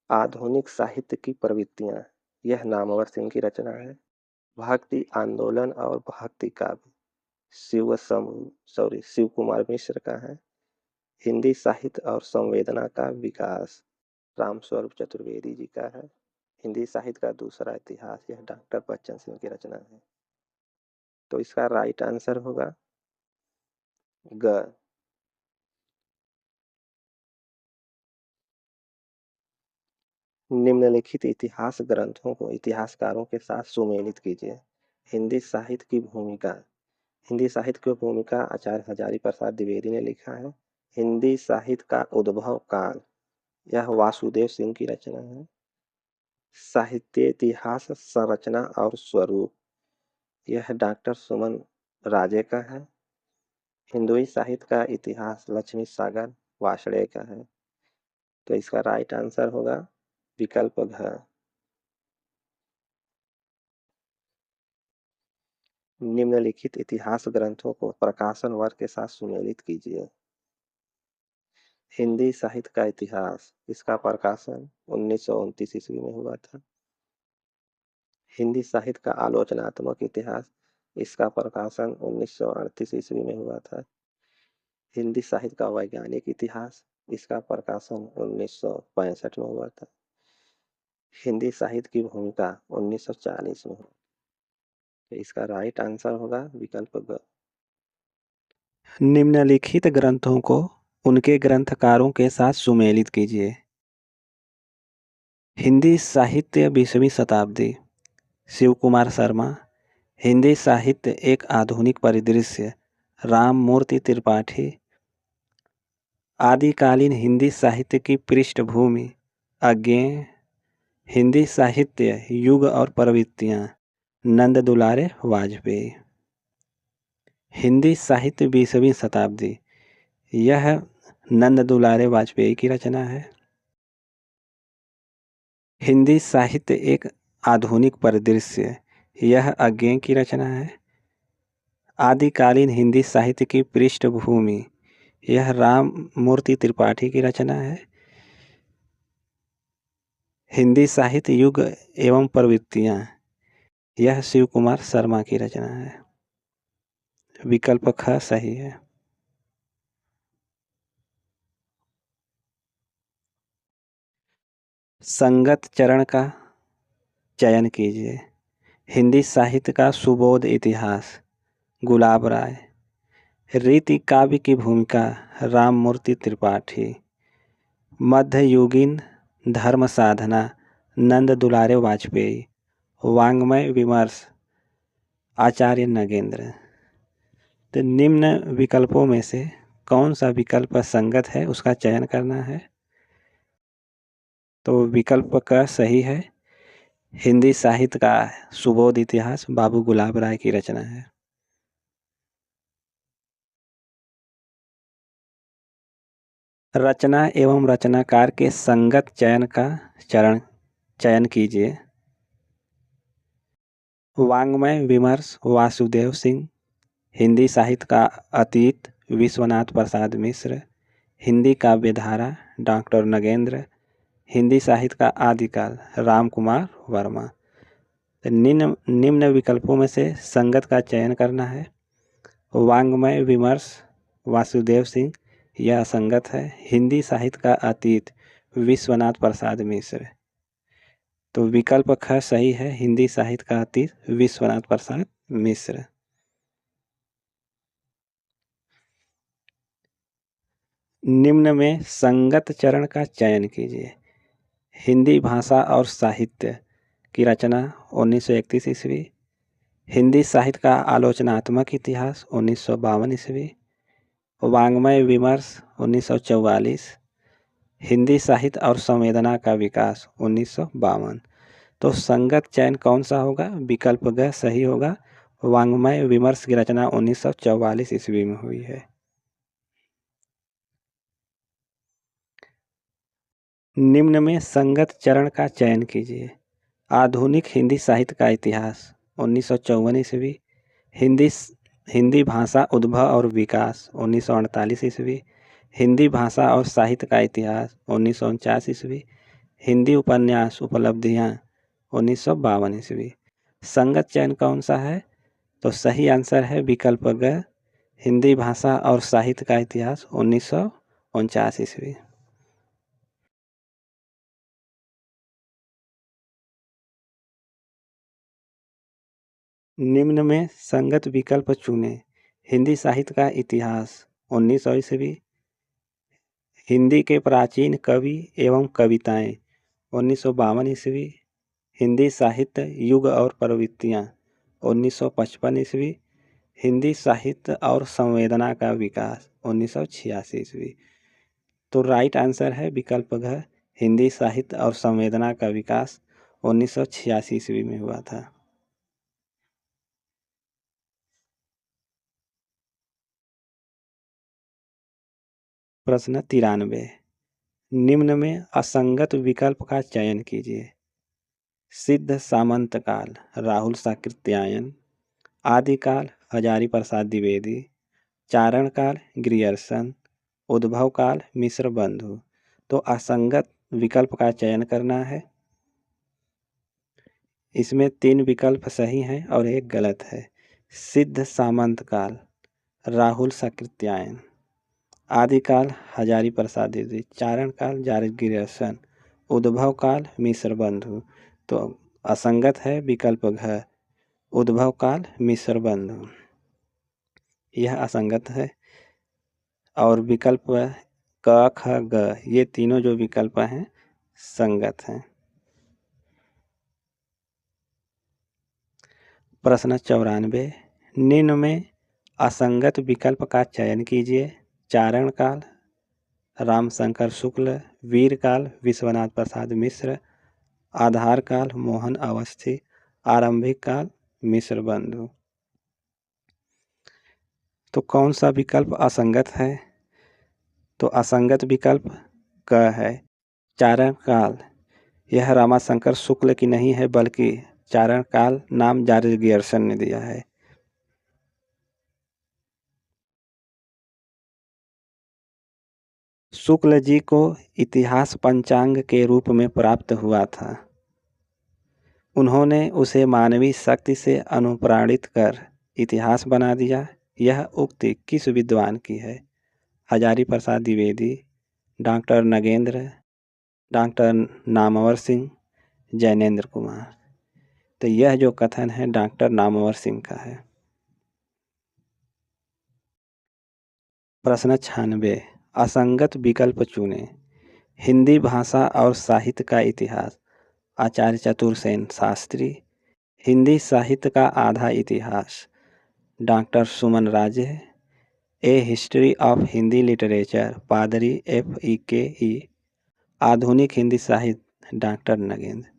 आधुनिक साहित्य की प्रवृत्तियां, यह नामवर सिंह की रचना है। भक्ति आंदोलन और भक्ति काव्य शिव कुमार मिश्र का है। हिंदी साहित्य और संवेदना का विकास रामस्वरूप चतुर्वेदी जी का है। हिंदी साहित्य का दूसरा इतिहास यह डॉक्टर बच्चन सिंह की रचना है। तो इसका राइट आंसर होगा ग। निम्नलिखित इतिहास ग्रंथों को इतिहासकारों के साथ सुमेलित कीजिए। हिंदी साहित्य की भूमिका, हिंदी साहित्य की भूमिका आचार्य हजारी प्रसाद द्विवेदी ने लिखा है। हिंदी साहित्य का उद्भव काल, यह वासुदेव सिंह की रचना है। साहित्य इतिहास संरचना और स्वरूप, यह डॉक्टर सुमन राजे का है। हिंदुई साहित्य का इतिहास लक्ष्मी सागर वार्ष्णेय का है। तो इसका राइट आंसर होगा विकल्प घ। निम्नलिखित इतिहास ग्रंथों को प्रकाशन वर्ष के साथ सुमेलित कीजिए। हिंदी साहित्य का इतिहास, इसका प्रकाशन 1929 ईस्वी में हुआ था। हिंदी साहित्य का आलोचनात्मक इतिहास, इसका प्रकाशन 1938 ईस्वी में हुआ था। हिंदी साहित्य का वैज्ञानिक इतिहास, इसका प्रकाशन 1965 में हुआ था। हिंदी साहित्य की भूमिका 1940 में हुआ। तो इसका राइट आंसर होगा विकल्प ग। निम्नलिखित ग्रंथों को उनके ग्रंथकारों के साथ सुमेलित कीजिए। हिंदी साहित्य 20वीं शताब्दी शिव कुमार शर्मा। हिंदी साहित्य एक आधुनिक परिदृश्य राम मूर्ति त्रिपाठी। आदिकालीन हिंदी साहित्य की पृष्ठभूमि अज्ञेय। हिंदी साहित्य युग और प्रवृत्तियाँ नंद दुलारे वाजपेयी। हिंदी साहित्य 20वीं शताब्दी, यह नंद दुलारे वाजपेयी की रचना है। हिंदी साहित्य एक आधुनिक परिदृश्य, यह अज्ञेय की रचना है। आदिकालीन हिंदी साहित्य की पृष्ठभूमि, यह राम मूर्ति त्रिपाठी की रचना है। हिंदी साहित्य युग एवं प्रवृत्तियाँ, यह शिव कुमार शर्मा की रचना है। विकल्प ख सही है। संगत चरण का चयन कीजिए। हिंदी साहित्य का सुबोध इतिहास गुलाब राय। रीति काव्य की भूमिका राममूर्ति त्रिपाठी। मध्ययुगीन धर्म साधना नंद दुलारे वाजपेयी। वाङ्मय विमर्श आचार्य नगेंद्र। तो निम्न विकल्पों में से कौन सा विकल्प संगत है, उसका चयन करना है। तो विकल्प का सही है। हिंदी साहित्य का सुबोध इतिहास बाबू गुलाब राय की रचना है। रचना एवं रचनाकार के संगत चयन का चयन कीजिए। वाङ्मय विमर्श वासुदेव सिंह। हिंदी साहित्य का अतीत विश्वनाथ प्रसाद मिश्र। हिंदी काव्यधारा डॉक्टर नगेंद्र। हिंदी साहित्य का आदिकाल राम कुमार वर्मा। निम्न विकल्पों में से संगत का चयन करना है। वाङ्मय विमर्श वासुदेव सिंह, यह असंगत है। हिंदी साहित्य का अतीत विश्वनाथ प्रसाद मिश्र। तो विकल्प ख सही है, हिंदी साहित्य का अतीत विश्वनाथ प्रसाद मिश्र। निम्न में संगत चरण का चयन कीजिए। हिंदी भाषा और साहित्य की रचना 1931 ईस्वी। हिंदी साहित्य का आलोचनात्मक इतिहास 1952 ईस्वी। वाङ्मय विमर्श 1944। हिंदी साहित्य और संवेदना का विकास 1952। तो संगत चयन कौन सा होगा? विकल्प ग सही होगा। वाङ्मय विमर्श की रचना 1944 ईस्वी में हुई है। निम्न में संगत चरण का चयन कीजिए। आधुनिक हिंदी साहित्य का इतिहास 1954 ईस्वी। हिंदी भाषा उद्भव और विकास 1948 ईस्वी। हिंदी भाषा और साहित्य का इतिहास 1949 ईस्वी। हिंदी उपन्यास उपलब्धियाँ 1952 ईस्वी। संगत चयन कौन सा है? तो सही आंसर है विकल्प ग, हिंदी भाषा और साहित्य का इतिहास 1949 ईस्वी। निम्न में संगत विकल्प चुने। हिंदी साहित्य का इतिहास 1900 ईस्वी। हिंदी के प्राचीन कवि एवं कविताएं 1952 ईस्वी। हिंदी साहित्य युग और प्रवृत्तियाँ 1955 ईस्वी। हिंदी साहित्य और संवेदना का विकास 1986 ईस्वी। तो राइट आंसर है विकल्प घ, हिंदी साहित्य और संवेदना का विकास 1986 ईस्वी में हुआ था। प्रश्न 93। निम्न में असंगत विकल्प का चयन कीजिए। सिद्ध सामंत काल राहुल साकृत्यायन। आदिकाल हजारी प्रसाद द्विवेदी। चारण काल ग्रियर्सन। उद्भव काल मिश्र बंधु। तो असंगत विकल्प का चयन करना है। इसमें 3 विकल्प सही हैं और एक गलत है। सिद्ध सामंत काल राहुल साकृत्यायन। आदिकाल हजारी प्रसाद द्विवेदी। चारण काल जारी ग्रियर्सन। उद्भव काल मिश्र बंधु। तो असंगत है विकल्प घ, उद्भव काल मिश्र बंधु, यह असंगत है। और विकल्प क ख ग ये तीनों जो विकल्प हैं संगत हैं। प्रश्न 94। निम्न में असंगत विकल्प का चयन कीजिए। चारण काल रामशंकर शुक्ल। वीर काल विश्वनाथ प्रसाद मिश्र। आधार काल मोहन अवस्थी। आरंभिक काल मिश्र बंधु। तो कौन सा विकल्प असंगत है? तो असंगत विकल्प क है। चारण काल यह रामाशंकर शुक्ल की नहीं है, बल्कि चारण काल नाम जारी ग्रियर्सन ने दिया है। शुक्ल जी को इतिहास पंचांग के रूप में प्राप्त हुआ था। उन्होंने उसे मानवीय शक्ति से अनुप्राणित कर इतिहास बना दिया। यह उक्ति किस विद्वान की है? Hazari Prasad Dwivedi, doctor Nagendra, doctor Namvar Singh, Jainendra Kumar. तो यह जो कथन है डॉक्टर नामवर सिंह का है। प्रश्न 96। असंगत विकल्प चुने। हिंदी भाषा और साहित्य का इतिहास आचार्य चतुरसेन शास्त्री। हिंदी साहित्य का आधा इतिहास doctor Suman Raje. A history of Hindi literature पादरी FEKE। आधुनिक हिंदी साहित्य डॉक्टर नगेंद्र।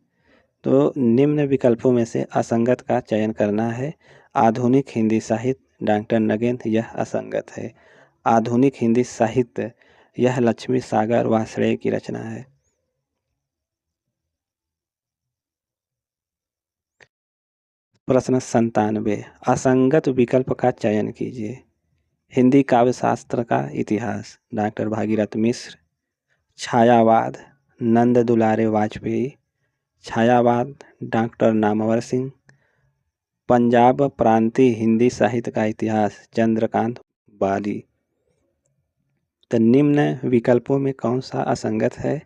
तो निम्न विकल्पों में से असंगत का चयन करना है। आधुनिक हिंदी साहित्य डॉक्टर नगेंद्र, यह असंगत है। आधुनिक हिंदी साहित्य यह लक्ष्मी सागर वार्ष्णेय की रचना है। प्रश्न 97। असंगत विकल्प का चयन कीजिए। हिंदी काव्य शास्त्र का इतिहास डॉक्टर भागीरथ मिश्र। छायावाद नंद दुलारे वाजपेयी। छायावाद डॉक्टर नामवर सिंह। पंजाब प्रांतीय हिंदी साहित्य का इतिहास, चंद्रकांत बाली। तो निम्न विकल्पों में कौन सा असंगत है?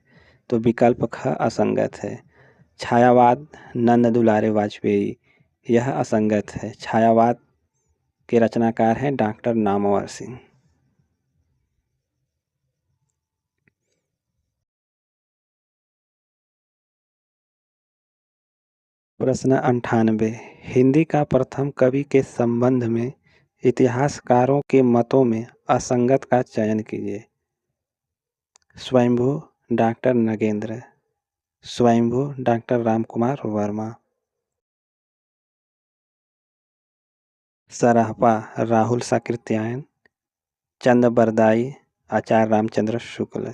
तो विकल्प ख असंगत है। छायावाद, नंद दुलारे वाजपेयी, यह असंगत है। छायावाद के रचनाकार हैं डॉक्टर नामवर सिंह। प्रश्न 98, हिंदी का प्रथम कवि के संबंध में इतिहासकारों के मतों में असंगत का चयन कीजिए। स्वयंभू, डॉक्टर नगेंद्र। स्वयंभू, डॉक्टर रामकुमार वर्मा। सराहपा, राहुल साकृत्यायन। चंद बरदाई, आचार्य रामचंद्र शुक्ल।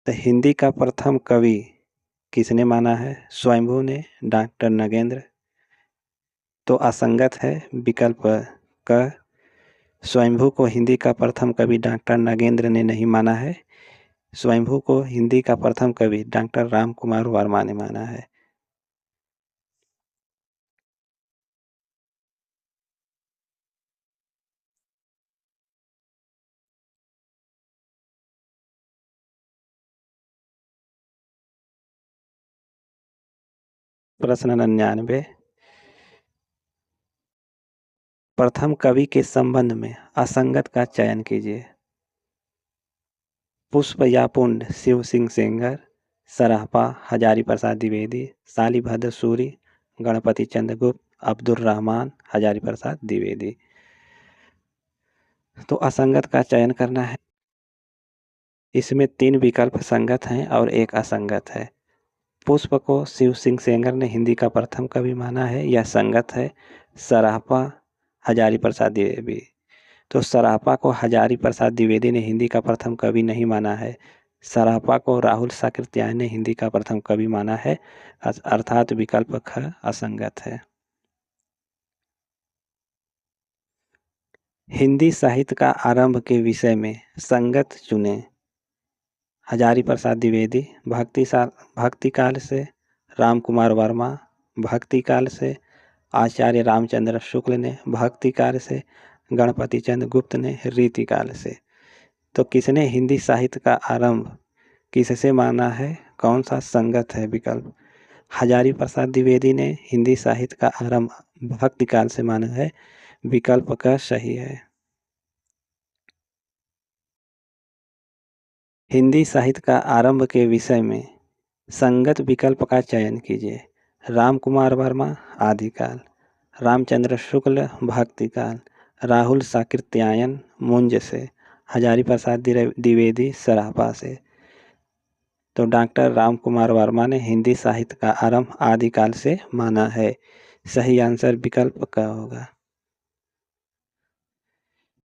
तो हिंदी का प्रथम कवि किसने माना है? स्वयंभू ने, डॉक्टर नगेंद्र। तो असंगत है विकल्प क। स्वयंभू को हिंदी का प्रथम कवि डॉक्टर नगेंद्र ने नहीं माना है। स्वयंभू को हिंदी का प्रथम कवि डॉक्टर रामकुमार वर्मा ने माना है। प्रश्न 99, प्रथम कवि के संबंध में असंगत का चयन कीजिए। पुष्प या पुंड, शिव सिंह सेंगर। सराहपा, हजारी प्रसाद द्विवेदी। शालिभद्र सूरी, गणपति चंद्रगुप्त। अब्दुल रहमान, हजारी प्रसाद द्विवेदी। तो असंगत का चयन करना है। इसमें 3 विकल्प संगत हैं और 1 असंगत है। पुष्प को शिव सिंह सेंगर ने हिंदी का प्रथम कवि माना है, यह संगत है। सराहपा, हजारी प्रसाद द्विवेदी। तो सराहपा को हजारी प्रसाद द्विवेदी ने हिंदी का प्रथम कवि नहीं माना है। सराहपा को राहुल साकृत्यायन ने हिंदी का प्रथम कवि माना है, अर्थात विकल्प ख असंगत है। हिंदी साहित्य का आरंभ के विषय में संगत चुने। हजारी प्रसाद द्विवेदी, भक्ति काल से रामकुमार वर्मा, भक्ति काल से आचार्य रामचंद्र शुक्ल ने, भक्ति काल से गणपति चंद्र गुप्त ने, रीति काल से। तो किसने हिंदी साहित्य का आरंभ किससे माना है? कौन सा संगत है विकल्प? हजारी प्रसाद द्विवेदी ने हिंदी साहित्य का आरंभ भक्ति काल से माना है, विकल्प का सही है। हिंदी साहित्य का आरंभ के विषय में संगत विकल्प का चयन कीजिए। रामकुमार वर्मा, आदिकाल। रामचंद्र शुक्ल, भक्ति काल। राहुल साकृत्यायन, मुंज से। हजारी प्रसाद द्विवेदी, सराहपा से। तो डॉक्टर रामकुमार वर्मा ने हिंदी साहित्य का आरंभ आदिकाल से माना है। सही आंसर विकल्प का होगा।